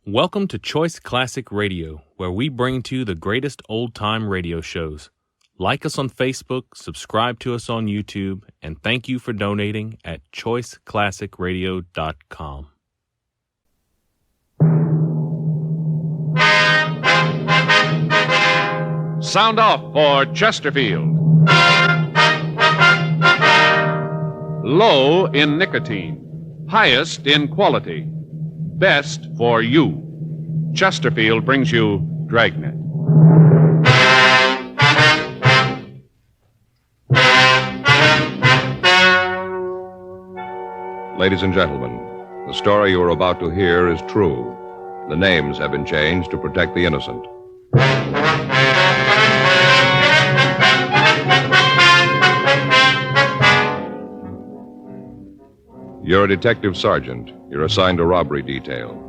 Welcome to Choice Classic Radio, where we bring to you the greatest old-time radio shows. Like us on Facebook, subscribe to us on YouTube, and thank you for donating at choiceclassicradio.com. Sound off for Chesterfield. Low in nicotine, highest in quality, best for you. Chesterfield brings you Dragnet. Ladies and gentlemen, the story you are about to hear is true. The names have been changed to protect the innocent. You're a detective sergeant. You're assigned to robbery detail.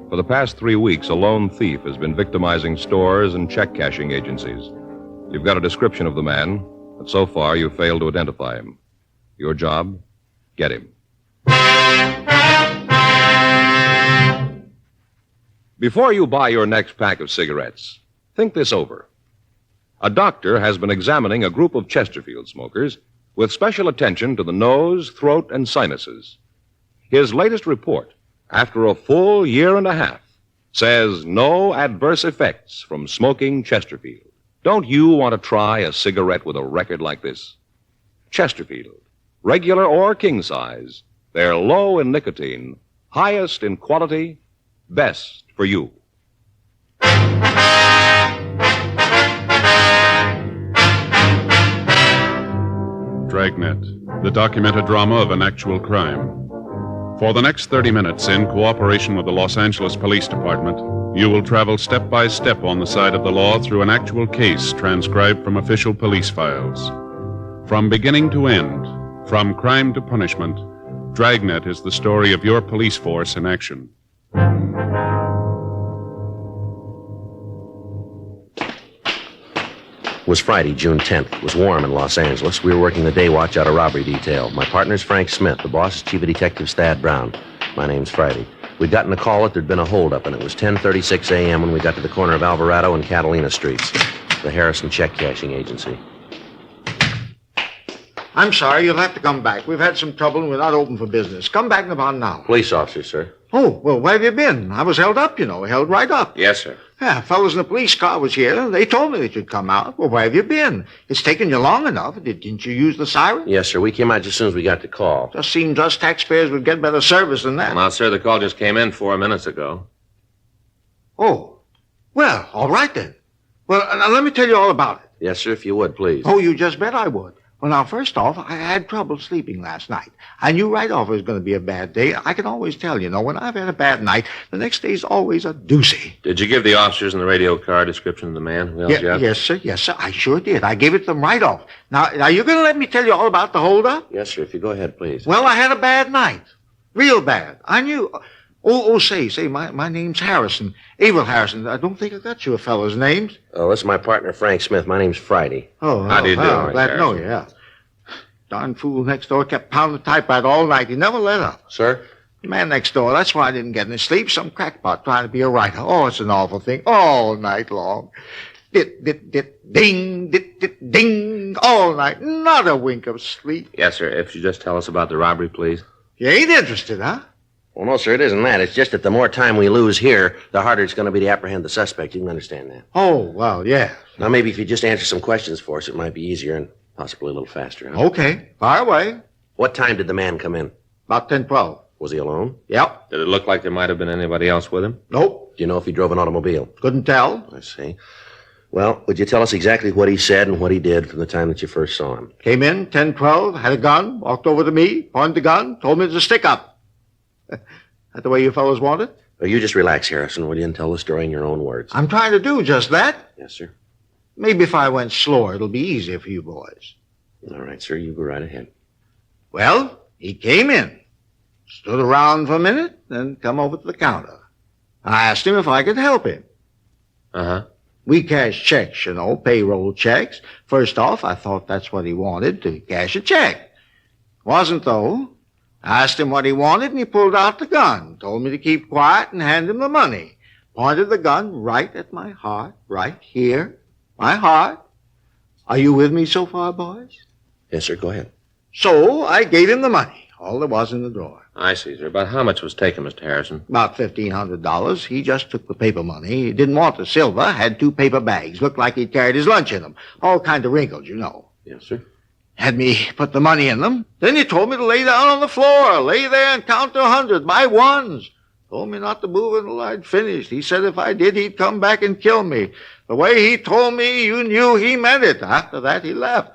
For the past 3 weeks, a lone thief has been victimizing stores and check-cashing agencies. You've got a description of the man, but so far you've failed to identify him. Your job? Get him. Before you buy your next pack of cigarettes, think this over. A doctor has been examining a group of Chesterfield smokers with special attention to the nose, throat, and sinuses. His latest report, after a full year and a half, says no adverse effects from smoking Chesterfield. Don't you want to try a cigarette with a record like this? Chesterfield, regular or king size, they're low in nicotine, highest in quality, best for you. Dragnet, the documented drama of an actual crime. For the next 30 minutes, in cooperation with the Los Angeles Police Department, you will travel step by step on the side of the law through an actual case transcribed from official police files. From beginning to end, from crime to punishment, Dragnet is the story of your police force in action. It was Friday, June 10th. It was warm in Los Angeles. We were working the day watch out of robbery detail. My partner's Frank Smith. The boss is Chief of Detectives Thad Brown. My name's Friday. We'd gotten a call that there'd been a holdup, and it was 10:36 a.m. when we got to the corner of Alvarado and Catalina Streets, the Harrison Check Cashing Agency. I'm sorry, you'll have to come back. We've had some trouble and we're not open for business. Come back in about an hour. Police officer, sir. Oh, well, where have you been? I was held up, held right up. Yes, sir. Yeah, fellows in the police car was here. They told me that you'd come out. Well, where have you been? It's taken you long enough. Didn't you use the siren? Yes, sir. We came out just as soon as we got the call. Just seems us taxpayers would get better service than that. Well, now, sir, the call just came in 4 minutes ago. Oh, well, all right then. Well, now let me tell you all about it. Yes, sir, if you would, please. Oh, you just bet I would. Well, now, first off, I had trouble sleeping last night. I knew right off it was going to be a bad day. I can always tell, when I've had a bad night, the next day's always a doozy. Did you give the officers in the radio car a description of the man who held you up? Yes, sir, I sure did. I gave it to them right off. Now, you're going to let me tell you all about the holdup? Yes, sir, if you go ahead, please. Well, I had a bad night. Real bad. I knew... Say, my name's Harrison. Abel Harrison. I don't think I got you a fellow's names. Oh, this is my partner, Frank Smith. My name's Friday. How do you do, glad Mr. to know you, yeah. Darn fool next door kept pounding the typewriter all night. He never let up. Sir? The man next door, that's why I didn't get any sleep. Some crackpot trying to be a writer. Oh, it's an awful thing. All night long. Dit, ding, dit, ding. All night. Not a wink of sleep. Yes, sir. If you just tell us about the robbery, please. You ain't interested, huh? Well, no, sir, it isn't that. It's just that the more time we lose here, the harder it's going to be to apprehend the suspect. You can understand that. Oh, well, yeah. Now, maybe if you just answer some questions for us, it might be easier and possibly a little faster, huh? Okay. Fire away. What time did the man come in? About 10:12. Was he alone? Yep. Did it look like there might have been anybody else with him? Nope. Do you know if he drove an automobile? Couldn't tell. I see. Well, would you tell us exactly what he said and what he did from the time that you first saw him? Came in, 10:12, had a gun, walked over to me, pointed the gun, told me to stick up. That the way you fellows want it? Well, you just relax, Harrison, will you, and tell the story in your own words. I'm trying to do just that. Yes, sir. Maybe if I went slower, it'll be easier for you boys. All right, sir, you go right ahead. Well, he came in, stood around for a minute, then come over to the counter. I asked him if I could help him. Uh-huh. We cash checks, payroll checks. First off, I thought that's what he wanted, to cash a check. Wasn't, though. I asked him what he wanted, and he pulled out the gun, told me to keep quiet and hand him the money. Pointed the gun right at my heart, right here. My heart. Are you with me so far, boys? Yes, sir. Go ahead. So I gave him the money, all there was in the drawer. I see, sir. About how much was taken, Mr. Harrison? About $1,500. He just took the paper money. He didn't want the silver. Had 2 paper bags. Looked like he'd carried his lunch in them. All kind of wrinkled, you know. Yes, sir. Had me put the money in them. Then he told me to lay down on the floor. Lay there and count to 100 by ones. Told me not to move until I'd finished. He said if I did, he'd come back and kill me. The way he told me, you knew he meant it. After that, he left.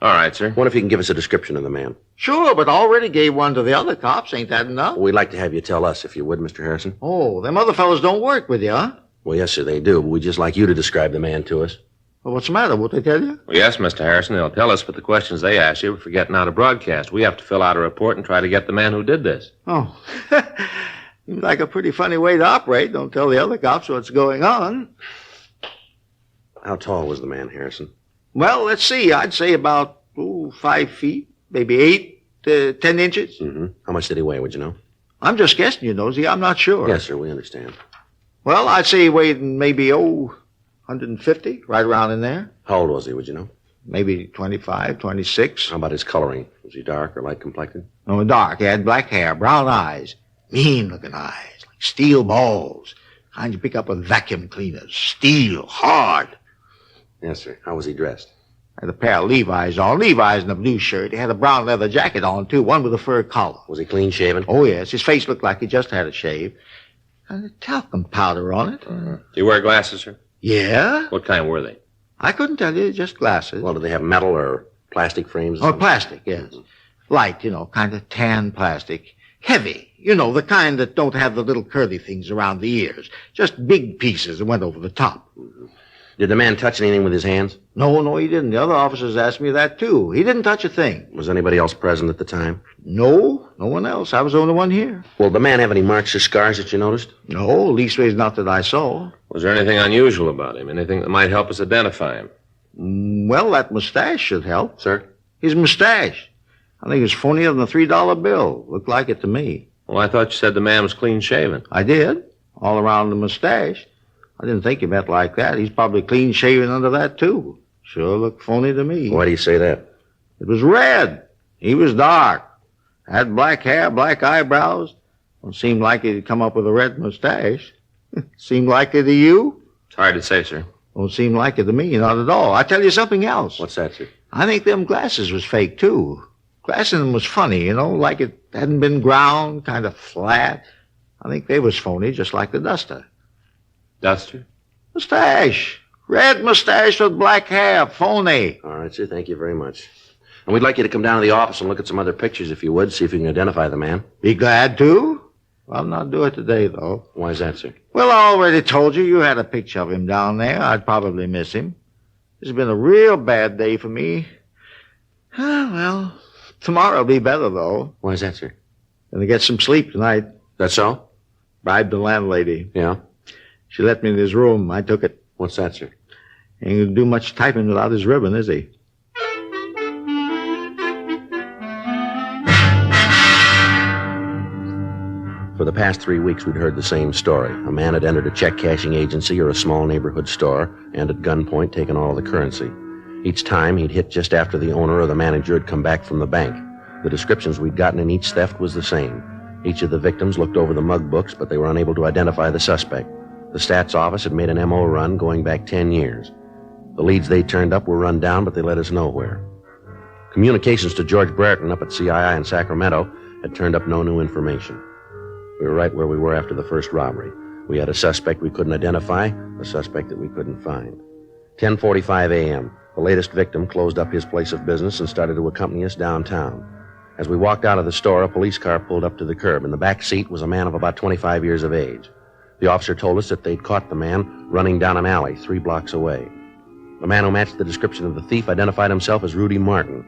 All right, sir. What if you can give us a description of the man? Sure, but already gave one to the other cops. Ain't that enough? We'd like to have you tell us, if you would, Mr. Harrison. Oh, them other fellows don't work with you, huh? Well, yes, sir, they do, but we'd just like you to describe the man to us. Well, what's the matter? Won't they tell you? Well, yes, Mr. Harrison, they'll tell us, but the questions they ask you are for getting out a broadcast. We have to fill out a report and try to get the man who did this. Oh. Seems like a pretty funny way to operate. Don't tell the other cops what's going on. How tall was the man, Harrison? Well, let's see. I'd say about 5 feet, maybe 8 to 10 inches. Mm-hmm. How much did he weigh, would you know? I'm just guessing, you Nosy. I'm not sure. Yes, sir, we understand. Well, I'd say he weighed maybe, 150, right around in there. How old was he, would you know? Maybe 25, 26. How about his coloring? Was he dark or light complected? No, dark. He had black hair, brown eyes, mean-looking eyes, like steel balls. Kind you pick up with vacuum cleaners. Steel, hard. Yes, sir. How was he dressed? Had a pair of Levi's on. Levi's and a blue shirt. He had a brown leather jacket on, too, one with a fur collar. Was he clean-shaven? Oh, yes. His face looked like he just had a shave. And talcum powder on it. Do you wear glasses, sir? Yeah? What kind were they? I couldn't tell you, just glasses. Well, did they have metal or plastic frames? Or Oh, something? plastic, yes. Light, kind of tan plastic. Heavy, the kind that don't have the little curly things around the ears. Just big pieces that went over the top. Did the man touch anything with his hands? No, he didn't. The other officers asked me that, too. He didn't touch a thing. Was anybody else present at the time? No one else. I was the only one here. Well, did the man have any marks or scars that you noticed? No, leastways not that I saw. Was there anything unusual about him? Anything that might help us identify him? Well, that mustache should help. Sir? His mustache. I think it's funnier than a $3 bill. Looked like it to me. Well, I thought you said the man was clean-shaven. I did. All around the mustache. I didn't think he meant like that. He's probably clean-shaven under that, too. Sure looked phony to me. Why do you say that? It was red. He was dark. Had black hair, black eyebrows. Don't seem like he'd come up with a red mustache. Seem like it to you? It's hard to say, sir. Don't seem like it to me, not at all. I tell you something else. What's that, sir? I think them glasses was fake, too. Glass in them was funny, like it hadn't been ground, kind of flat. I think they was phony, just like the duster. Duster? Mustache. Red mustache with black hair. Phony. All right, sir. Thank you very much. And we'd like you to come down to the office and look at some other pictures, if you would, see if you can identify the man. Be glad to. I'll not do it today, though. Why is that, sir? Well, I already told you had a picture of him down there. I'd probably miss him. This has been a real bad day for me. Well, tomorrow'll be better, though. Why is that, sir? Gonna get some sleep tonight. That's so? Bribed the landlady. Yeah. She let me in his room. I took it. What's that, sir? Ain't gonna do much typing without his ribbon, is he? For the past 3 weeks, we'd heard the same story. A man had entered a check-cashing agency or a small neighborhood store and at gunpoint taken all the currency. Each time, he'd hit just after the owner or the manager had come back from the bank. The descriptions we'd gotten in each theft was the same. Each of the victims looked over the mug books, but they were unable to identify the suspect. The stats office had made an MO run going back 10 years. The leads they turned up were run down, but they led us nowhere. Communications to George Brereton up at CII in Sacramento had turned up no new information. We were right where we were after the first robbery. We had a suspect we couldn't identify, a suspect that we couldn't find. 10:45 a.m., the latest victim closed up his place of business and started to accompany us downtown. As we walked out of the store, a police car pulled up to the curb. In the back seat was a man of about 25 years of age. The officer told us that they'd caught the man running down an alley 3 blocks away. The man who matched the description of the thief identified himself as Rudy Martin.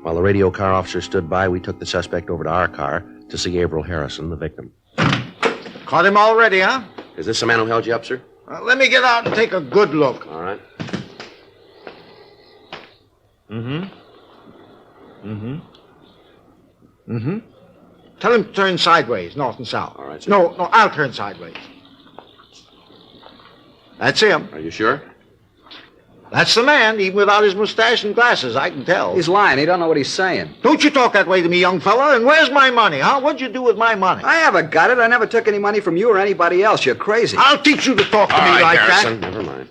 While the radio car officer stood by, we took the suspect over to our car to see Averill Harrison, the victim. Caught him already, huh? Is this the man who held you up, sir? Let me get out and take a good look. All right. Tell him to turn sideways, north and south. All right, sir. No, I'll turn sideways. That's him. Are you sure? That's the man, even without his mustache and glasses, I can tell. He's lying. He don't know what he's saying. Don't you talk that way to me, young fella. And where's my money, huh? What'd you do with my money? I haven't got it. I never took any money from you or anybody else. You're crazy. I'll teach you to talk to All me right, like Harrison, that. never mind.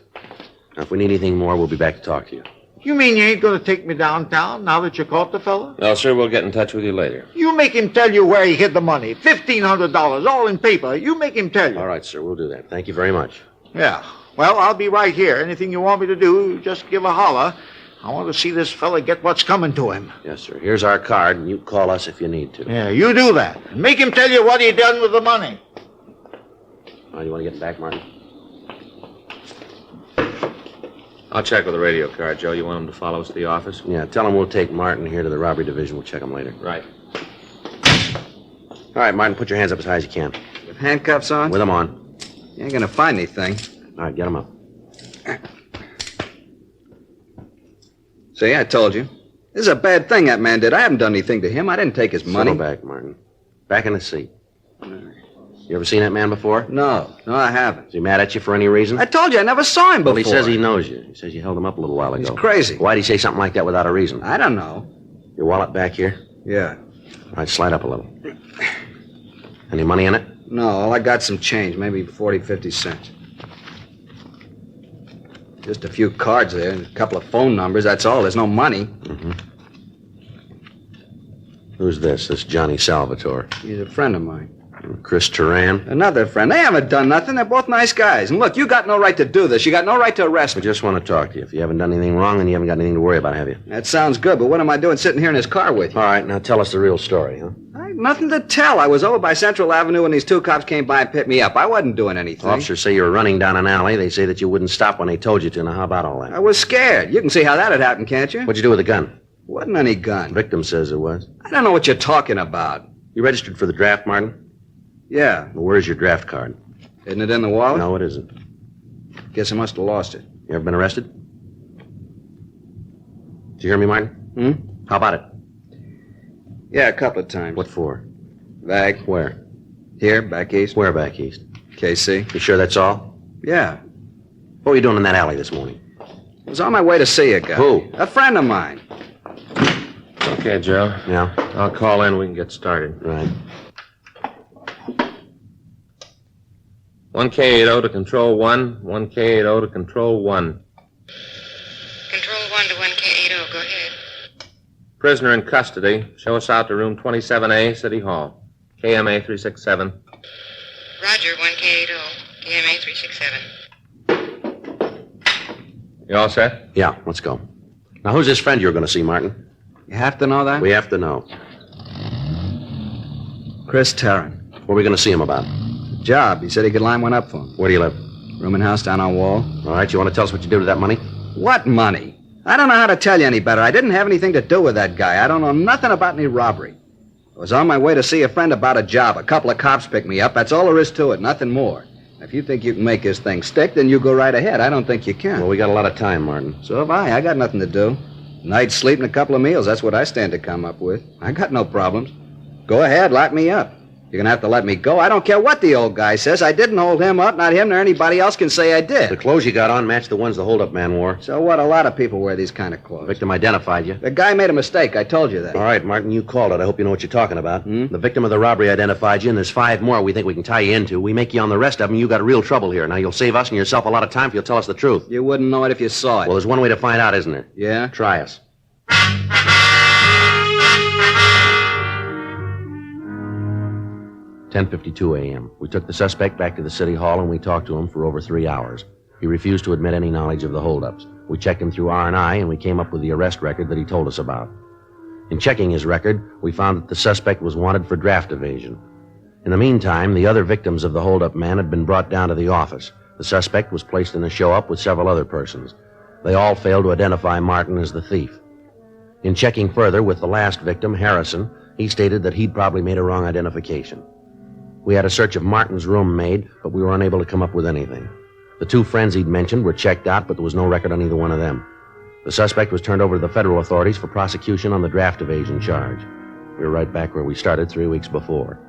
Now, if we need anything more, we'll be back to talk to you. You mean you ain't going to take me downtown now that you caught the fella? No, sir, we'll get in touch with you later. You make him tell you where he hid the money. $1,500, all in paper. You make him tell you. All right, sir, we'll do that. Thank you very much. Yeah. Well, I'll be right here. Anything you want me to do, just give a holler. I want to see this fella get what's coming to him. Yes, sir. Here's our card, and you call us if you need to. Yeah, you do that. And make him tell you what he done with the money. Oh, you want to get back, Martin? I'll check with the radio car, Joe. You want him to follow us to the office? Yeah, tell him we'll take Martin here to the robbery division. We'll check him later. Right. All right, Martin, put your hands up as high as you can. With handcuffs on? With them on. You ain't gonna find anything. All right, get them up. See, I told you. This is a bad thing that man did. I haven't done anything to him. I didn't take his money. Settle back, Martin. Back in the seat. You ever seen that man before? No, I haven't. Is he mad at you for any reason? I told you I never saw him before. Well, he says he knows you. He says you held him up a little while ago. He's crazy. Why'd he say something like that without a reason? I don't know. Your wallet back here? Yeah. All right, slide up a little. Any money in it? No, all I got some change, maybe 40, 50 cents. Just a few cards there, and a couple of phone numbers, that's all. There's no money. Mm-hmm. Who's this? This Johnny Salvatore. He's a friend of mine. Chris Turan. Another friend. They haven't done nothing. They're both nice guys. And look, you got no right to do this. You got no right to arrest I me. just want to talk to you. If you haven't done anything wrong, then you haven't got anything to worry about, have you? That sounds good, but what am I doing sitting here in his car with you? All right, now tell us the real story, huh? I had nothing to tell. I was over by Central Avenue when these two cops came by and picked me up. I wasn't doing anything. Officers say you were running down an alley. They say that you wouldn't stop when they told you to. Now, how about all I that? was scared. You can see how that had happened, can't you? What'd you do with the gun? Wasn't any gun. Victim says it was. I don't know what you're talking about. You registered for the draft, Martin? Yeah. Well, where's your draft card? Isn't it in the wallet? No, it isn't. Guess I must have lost it. You ever been arrested? Did you hear me, Martin? How about it? Yeah, a couple of times. What for? Bag. Where? Here, back east. Where back east? KC. You sure that's all? Yeah. What were you doing in that alley this morning? I was on my way to see a guy. Who? A friend of mine. Okay, Joe. Yeah? I'll call in. We can get started. Right. 1K80 to Control 1. 1K80 to Control 1. Control 1 to 1K80. Go ahead. Prisoner in custody. Show us out to room 27A, City Hall. KMA 367. Roger, 1K80. KMA 367. You all set? Yeah, let's go. Now, who's this friend you're going to see, Martin? You have to know that? We have to know. Chris Tarrant. What are we going to see him about? Job. He said he could line one up for him. Where do you live? Room and house down on Wall. All right, you want to tell us what you did with that money? What money? I don't know how to tell you any better. I didn't have anything to do with that guy. I don't know nothing about any robbery. I was on my way to see a friend about a job. A couple of cops picked me up. That's all there is to it, nothing more. If you think you can make this thing stick, then you go right ahead. I don't think you can. Well, we got a lot of time, Martin. So have I. I got nothing to do. Night's sleep and a couple of meals. That's what I stand to come up with. I got no problems. Go ahead, lock me up. You're going to have to let me go. I don't care what the old guy says. I didn't hold him up. Not him nor anybody else can say I The did. clothes you got on match the ones the hold-up man wore. So what? A lot of people wear these kind of The clothes. victim identified you. The guy made a mistake. I told you that. All right, Martin, you called it. I hope you know what you're talking about. The victim of the robbery identified you, and there's 5 more we think we can tie you into. We make you on the rest of them, you got real trouble here. Now, you'll save us and yourself a lot of time if you'll tell us the truth. You wouldn't know it if you saw it. Well, there's one way to find out, isn't there? Yeah? Try us. 10:52 a.m. We took the suspect back to the city hall and we talked to him for over 3 hours. He refused to admit any knowledge of the holdups. We checked him through R&I and we came up with the arrest record that he told us about. In checking his record, we found that the suspect was wanted for draft evasion. In the meantime, the other victims of the holdup man had been brought down to the office. The suspect was placed in a show-up with several other persons. They all failed to identify Martin as the thief. In checking further with the last victim, Harrison, he stated that he'd probably made a wrong identification. We had a search of Martin's room made, but we were unable to come up with anything. The 2 friends he'd mentioned were checked out, but there was no record on either one of them. The suspect was turned over to the federal authorities for prosecution on the draft evasion charge. We were right back where we started 3 weeks before.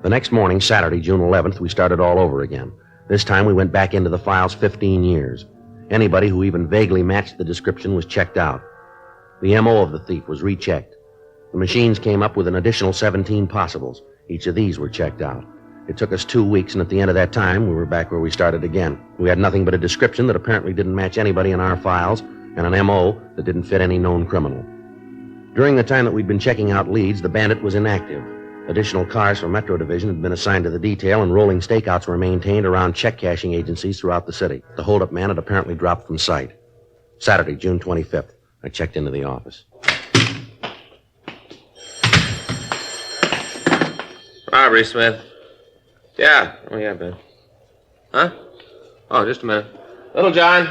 The next morning, Saturday, June 11th, we started all over again. This time we went back into the files 15 years. Anybody who even vaguely matched the description was checked out. The M.O. of the thief was rechecked. The machines came up with an additional 17 possibles. Each of these were checked out. It took us 2 weeks, and at the end of that time, we were back where we started again. We had nothing but a description that apparently didn't match anybody in our files, and an M.O. that didn't fit any known criminal. During the time that we'd been checking out leads, the bandit was inactive. Additional cars from Metro Division had been assigned to the detail, and rolling stakeouts were maintained around check-cashing agencies throughout the city. The holdup man had apparently dropped from sight. Saturday, June 25th. I checked into the office. Robbery, Smith. Yeah. Oh, yeah, Ben. Huh? Oh, just a minute. Little John.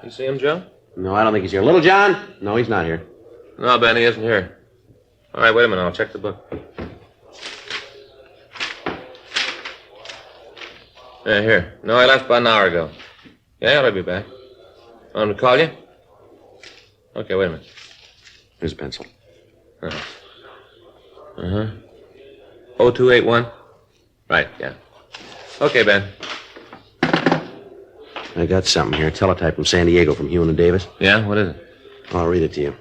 You see him, Joe? No, I don't think he's here. Little John? No, he's not here. No, Ben, he isn't here. All right, wait a minute. I'll check the book. Yeah, here. No, I left about an hour ago. Yeah, I'll be back. Want him to call you? Okay, wait a minute. Here's a pencil. Uh-huh. 0281? Right, yeah. Okay, Ben. I got something here. Teletype from San Diego from Hewin and Davis. Yeah, what is it? I'll read it to you.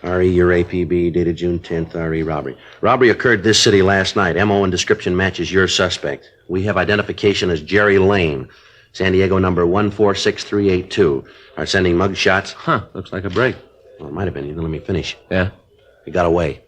R.E. your APB, dated June 10th, R.E. robbery. Robbery occurred this city last night. M.O. and description matches your suspect. We have identification as Jerry Lane, San Diego number 146382. Are sending mug shots. Huh, looks like a break. Well, it might have been. You didn't let me finish. Yeah? He got away.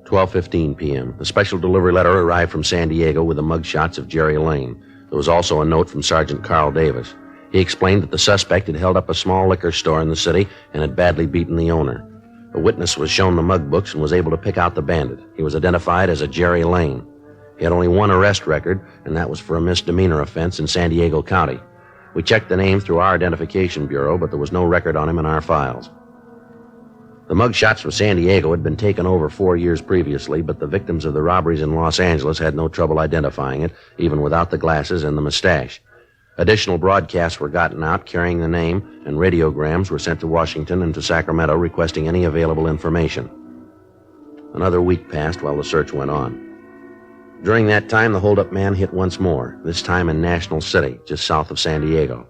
12:15 p.m. A special delivery letter arrived from San Diego with the mug shots of Jerry Lane. There was also a note from Sergeant Carl Davis. He explained that the suspect had held up a small liquor store in the city and had badly beaten the owner. A witness was shown the mug books and was able to pick out the bandit. He was identified as a Jerry Lane. He had only one arrest record, and that was for a misdemeanor offense in San Diego County. We checked the name through our identification bureau, but there was no record on him in our files. The mug shots from San Diego had been taken over 4 years previously, but the victims of the robberies in Los Angeles had no trouble identifying it, even without the glasses and the mustache. Additional broadcasts were gotten out carrying the name, and radiograms were sent to Washington and to Sacramento requesting any available information. Another week passed while the search went on. During that time, the holdup man hit once more, this time in National City, just south of San Diego.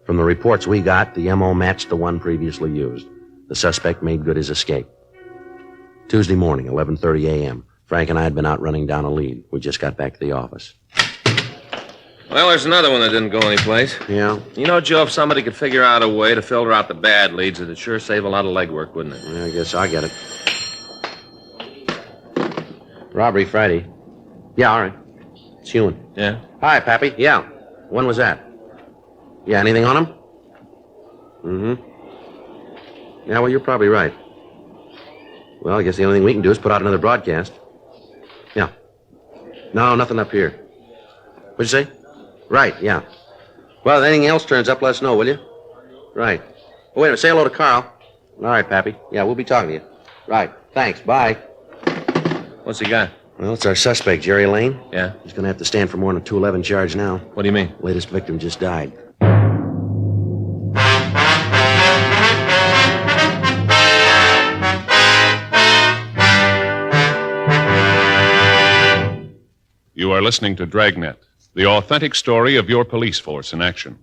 From the reports we got, the M.O. matched the one previously used. The suspect made good his escape. Tuesday morning, 11:30 a.m., Frank and I had been out running down a lead. We just got back to the office. Well, there's another one that didn't go anyplace. Yeah? You know, Joe, if somebody could figure out a way to filter out the bad leads, it'd sure save a lot of legwork, wouldn't it? Yeah, I guess I'll get it. Robbery Friday. Yeah, all right. It's Hewin. Yeah? Hi, Pappy. Yeah. When was that? Yeah, anything on him? Mm-hmm. Yeah, well, you're probably right. Well, I guess the only thing we can do is put out another broadcast. Yeah. No, nothing up here. What'd you say? Right, yeah. Well, if anything else turns up, let us know, will you? Right. Oh, wait a minute. Say hello to Carl. All right, Pappy. Yeah, we'll be talking to you. Right. Thanks. Bye. What's he got? Well, it's our suspect, Jerry Lane. Yeah? He's going to have to stand for more than a 211 charge now. What do you mean? Latest victim just died. You are listening to Dragnet, the authentic story of your police force in action.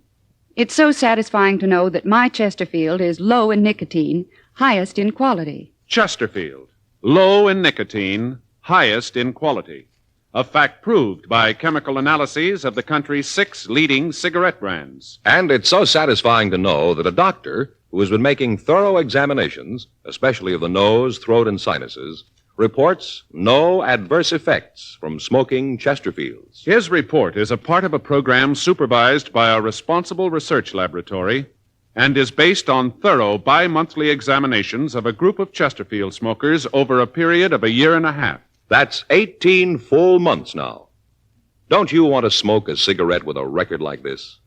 It's so satisfying to know that my Chesterfield is low in nicotine, highest in quality. Chesterfield, low in nicotine, highest in quality. A fact proved by chemical analyses of the country's 6 leading cigarette brands. And it's so satisfying to know that a doctor who has been making thorough examinations, especially of the nose, throat, and sinuses, reports no adverse effects from smoking Chesterfields. His report is a part of a program supervised by a responsible research laboratory and is based on thorough bi-monthly examinations of a group of Chesterfield smokers over a period of a year and a half. That's 18 full months now. Don't you want to smoke a cigarette with a record like this?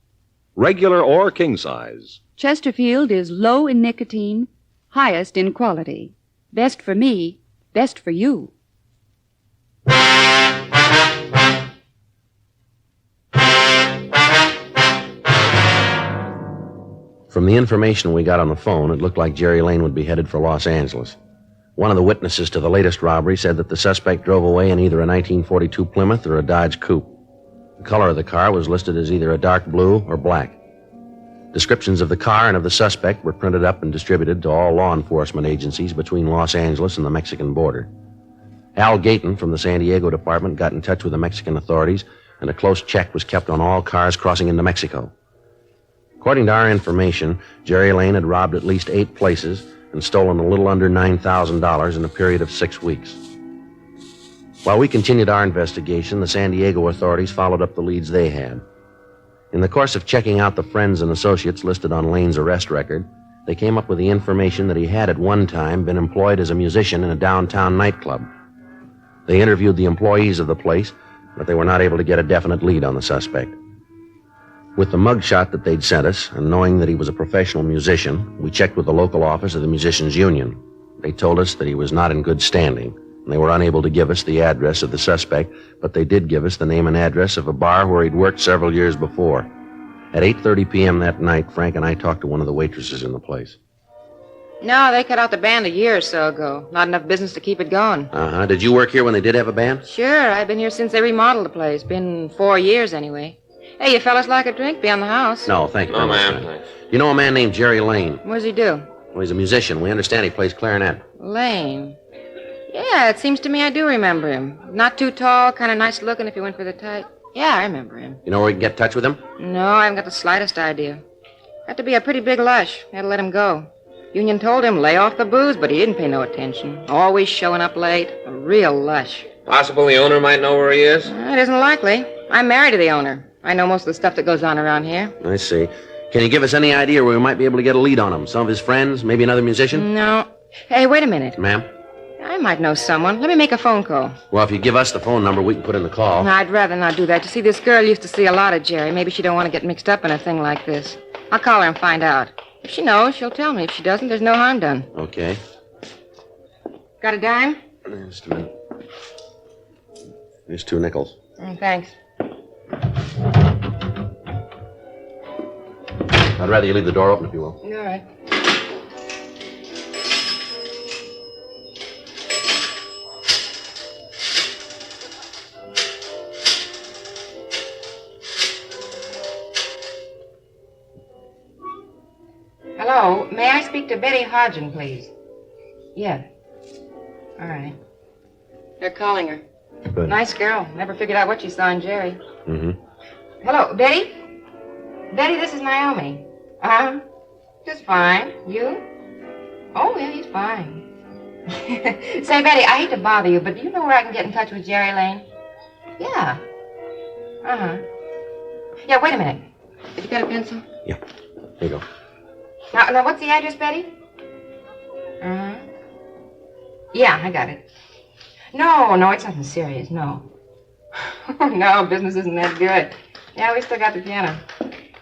Regular or king size. Chesterfield is low in nicotine, highest in quality. Best for me, best for you. From the information we got on the phone, it looked like Jerry Lane would be headed for Los Angeles. One of the witnesses to the latest robbery said that the suspect drove away in either a 1942 Plymouth or a Dodge Coupe. The color of the car was listed as either a dark blue or black. Descriptions of the car and of the suspect were printed up and distributed to all law enforcement agencies between Los Angeles and the Mexican border. Al Gayton from the San Diego department got in touch with the Mexican authorities, and a close check was kept on all cars crossing into Mexico. According to our information, Jerry Lane had robbed at least 8 places and stolen a little under $9,000 in a period of 6 weeks. While we continued our investigation, the San Diego authorities followed up the leads they had. In the course of checking out the friends and associates listed on Lane's arrest record, they came up with the information that he had at one time been employed as a musician in a downtown nightclub. They interviewed the employees of the place, but they were not able to get a definite lead on the suspect. With the mugshot that they'd sent us, and knowing that he was a professional musician, we checked with the local office of the Musicians Union. They told us that he was not in good standing, and they were unable to give us the address of the suspect, but they did give us the name and address of a bar where he'd worked several years before. At 8:30 p.m. that night, Frank and I talked to one of the waitresses in the place. No, they cut out the band a year or so ago. Not enough business to keep it going. Uh-huh. Did you work here when they did have a band? Sure, I've been here since they remodeled the place. Been 4 years anyway. Hey, you fellas like a drink? Be on the house. No, thank you. No, very much, ma'am. Frank. You know a man named Jerry Lane? What does he do? Well, he's a musician. We understand he plays clarinet. Lane. Yeah, it seems to me I do remember him. Not too tall, kind of nice looking if you went for the type. Yeah, I remember him. You know where we can get in touch with him? No, I haven't got the slightest idea. Got to be a pretty big lush. Had to let him go. Union told him lay off the booze, but he didn't pay no attention. Always showing up late. A real lush. Possible the owner might know where he is? It isn't likely. I'm married to the owner. I know most of the stuff that goes on around here. I see. Can you give us any idea where we might be able to get a lead on him? Some of his friends? Maybe another musician? No. Hey, wait a minute. Ma'am? I might know someone. Let me make a phone call. Well, if you give us the phone number, we can put in the call. No, I'd rather not do that. You see, this girl used to see a lot of Jerry. Maybe she don't want to get mixed up in a thing like this. I'll call her and find out. If she knows, she'll tell me. If she doesn't, there's no harm done. Okay. Got a dime? Just a minute. Here's 2 nickels. Thanks. I'd rather you leave the door open, if you will. All right. Hello, may I speak to Betty Hodgin, please? Yeah. All right. They're calling her. Good. Nice girl. Never figured out what she saw in Jerry. Mm-hmm. Hello, Betty? Betty, this is Naomi. Uh-huh. Just fine. You? Oh, yeah, he's fine. Say, Betty, I hate to bother you, but do you know where I can get in touch with Jerry Lane? Yeah. Uh-huh. Yeah, wait a minute. Have you got a pencil? Yeah. Here you go. Now, what's the address, Betty? Uh-huh. Yeah, I got it. No, it's nothing serious, no. No, business isn't that good. Yeah, we still got the piano.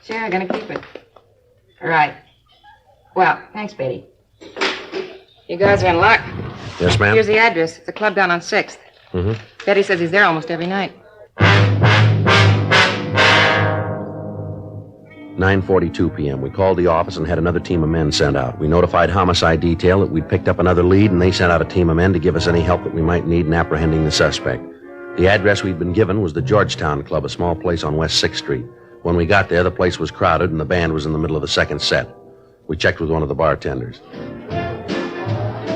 Sure, gonna keep it. All right. Well, thanks, Betty. You guys are in luck. Yes, ma'am? Here's the address. It's a club down on 6th. Mm-hmm. Betty says he's there almost every night. 9:42 p.m. We called the office and had another team of men sent out. We notified homicide detail that we'd picked up another lead, and they sent out a team of men to give us any help that we might need in apprehending the suspect. The address we'd been given was the Georgetown Club, a small place on West 6th Street. When we got there, the place was crowded, and the band was in the middle of the second set. We checked with one of the bartenders.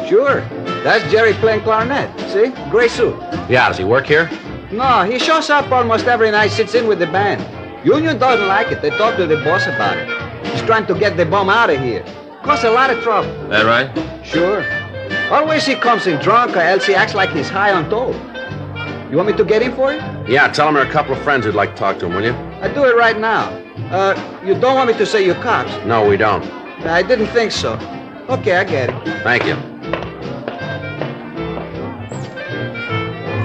Sure. That's Jerry playing clarinet. See? Gray suit. Yeah, does he work here? No, he shows up almost every night, sits in with the band. Union doesn't like it. They talk to the boss about it. He's trying to get the bum out of here. Cause a lot of trouble. That right? Sure. Always he comes in drunk or else he acts like he's high on dope. You want me to get him for you? Yeah, tell him there are a couple of friends who'd like to talk to him, will you? I'll do it right now. You don't want me to say you're cops? No, we don't. I didn't think so. Okay, I get it. Thank you.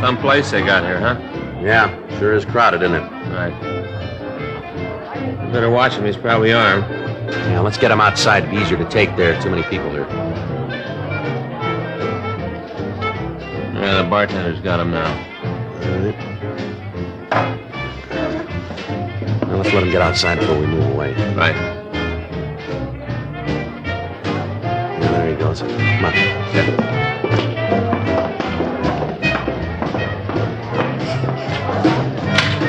Some place they got here, huh? Yeah, sure is crowded, isn't it? Right. Better watch him. He's probably armed. Yeah, let's get him outside. It'd be easier to take there. Too many people here. Yeah, the bartender's got him now. All right. Now let's let him get outside before we move away. Right. fellas. Come on.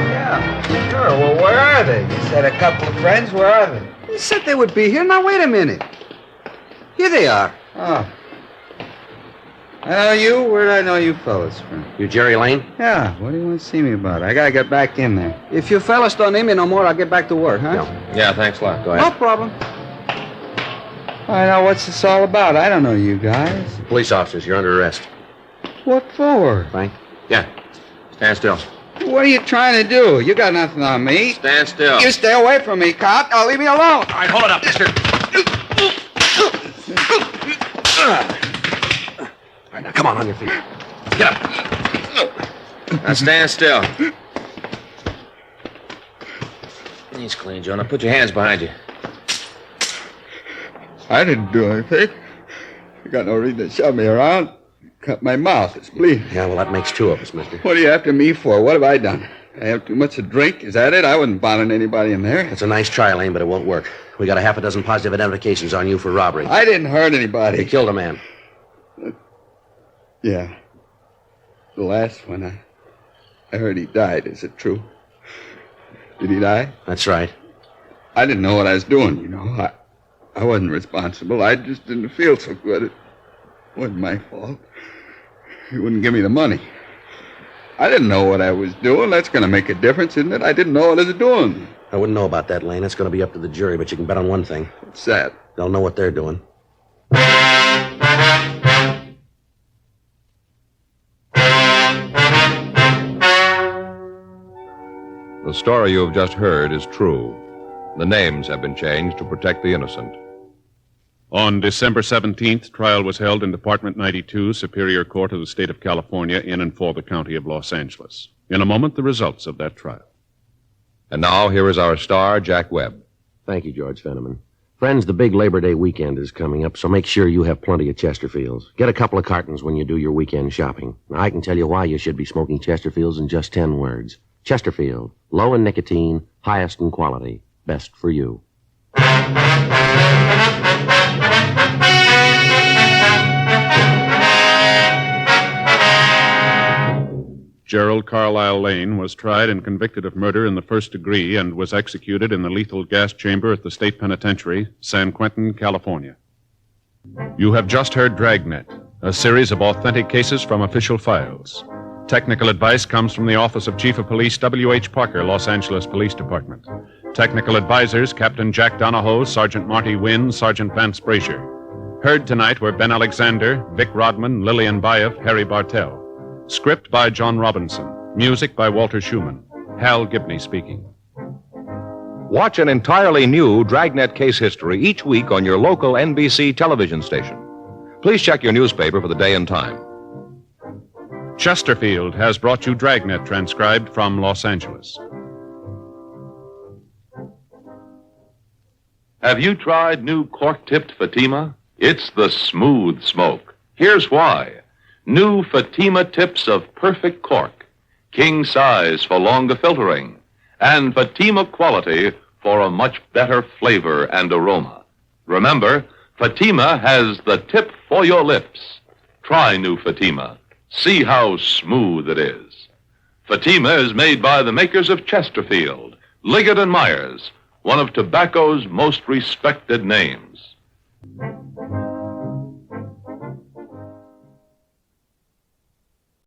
Yeah, sure. Well, where are they? You said a couple of friends. Where are they? You said they would be here. Now, wait a minute. Here they are. Oh. I know you. Where did I know you fellas from? You Jerry Lane? Yeah, what do you want to see me about? I gotta get back in there. If you fellas don't need me no more, I'll get back to work, huh? No. Yeah, thanks a lot. Go No ahead. problem. All right, now what's this all about? I don't know you guys. Police officers, you're under arrest. What for? Frank? Yeah. Stand still. What are you trying to do? You got nothing on me. Stand still. You stay away from me, cop. Now leave me alone. All right, hold it up, mister. All right, now come on your feet. Get up. Now stand still. Knees clean, Joe. Now put your hands behind you. I didn't do anything. You got no reason to shove me around. Cut my mouth. It's bleeding. Yeah, well, that makes two of us, mister. What are you after me for? What have I done? I have too much to drink? Is that it? I wasn't bothering anybody in there. That's a nice try, Lane, but it won't work. We got a half a dozen positive identifications on you for robbery. I didn't hurt You anybody. killed a man. Yeah. The last one, I heard he died. Is it true? Did he die? That's right. I didn't know what I was doing, you know. I wasn't responsible. I just didn't feel so good. It wasn't my fault. He wouldn't give me the money. I didn't know what I was doing. That's going to make a difference, isn't it? I didn't know what I was doing. I wouldn't know about that, Lane. That's going to be up to the jury, but you can bet on one thing. What's that? They'll know what they're doing. The story you have just heard is true. The names have been changed to protect the innocent. On December 17th, trial was held in Department 92, Superior Court of the State of California, in and for the County of Los Angeles. In a moment, the results of that trial. And now, here is our star, Jack Webb. Thank you, George Fenneman. Friends, the big Labor Day weekend is coming up, so make sure you have plenty of Chesterfields. Get a couple of cartons when you do your weekend shopping. Now, I can tell you why you should be smoking Chesterfields in just 10 words. Chesterfield, low in nicotine, highest in quality, best for you. Gerald Carlisle Lane was tried and convicted of murder in the first degree and was executed in the lethal gas chamber at the State Penitentiary, San Quentin, California. You have just heard Dragnet, a series of authentic cases from official files. Technical advice comes from the Office of Chief of Police W.H. Parker, Los Angeles Police Department. Technical advisors, Captain Jack Donahoe, Sergeant Marty Wynn, Sergeant Vance Brazier. Heard tonight were Ben Alexander, Vic Rodman, Lillian Baeff, Harry Bartell. Script by John Robinson. Music by Walter Schumann. Hal Gibney speaking. Watch an entirely new Dragnet case history each week on your local NBC television station. Please check your newspaper for the day and time. Chesterfield has brought you Dragnet, transcribed from Los Angeles. Have you tried new cork-tipped Fatima? It's the smooth smoke. Here's why. New Fatima tips of perfect cork, king size for longer filtering, and Fatima quality for a much better flavor and aroma. Remember, Fatima has the tip for your lips. Try new Fatima. See how smooth it is. Fatima is made by the makers of Chesterfield, Liggett and Myers, one of tobacco's most respected names.